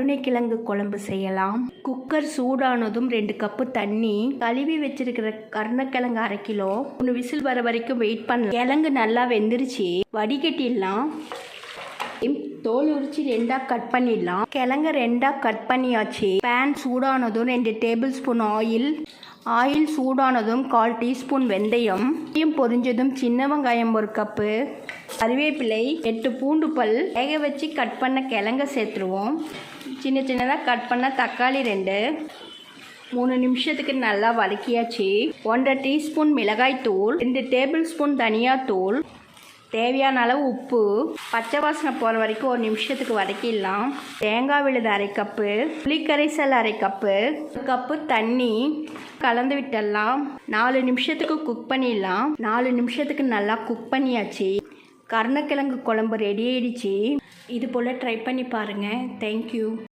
கருணைக்கிழங்கு குழம்பு செய்யலாம். குக்கர் சூடானதும் 2 கப்பு தண்ணி, கழுவி வச்சிருக்கிற கருணைக்கிழங்கு 1/2 கிலோ, 3 விசில் வர வரைக்கும் வெயிட் பண்ணலாம். கிழங்கு நல்லா வெந்துருச்சு, வடிகட்டிடலாம். தோல் உரிச்சு 2ஆ கட் பண்ணிடலாம். கிழங்கு 2ஆ கட் பண்ணியாச்சு. பேன் சூடானதும் 2 டேபிள் ஸ்பூன் ஆயில் சூடானதும் 1/4 டீஸ்பூன் வெந்தயம், பொரிஞ்சதும் சின்ன வெங்காயம் 1 கப்பு, கறிவேப்பிலை, 8 பூண்டு பல், வேக வச்சு கட் பண்ண கிழங்க சேர்த்துருவோம். சின்ன சின்னதாக கட் பண்ண தக்காளி 2, 3 நிமிஷத்துக்கு நல்லா வதக்கியாச்சு. 1/2 டீஸ்பூன் மிளகாய் தூள், 2 டேபிள் ஸ்பூன் தனியாத்தூள், தேவையான அளவு உப்பு, பச்சை வாசனை போகிற வரைக்கும் 1 நிமிஷத்துக்கு வதக்கிடலாம். தேங்காய் விழுது 1/2 கப்பு, புளிக்கரைசல் 1/2 கப்பு, 1 கப்பு தண்ணி கலந்து விட்டுடலாம். 4 நிமிஷத்துக்கு குக் பண்ணிடலாம். 4 நிமிஷத்துக்கு நல்லா குக் பண்ணியாச்சு. கருணைக்கிழங்கு குழம்பு ரெடி ஆயிடுச்சு. இது போல் ட்ரை பண்ணி பாருங்கள். தேங்க்யூ.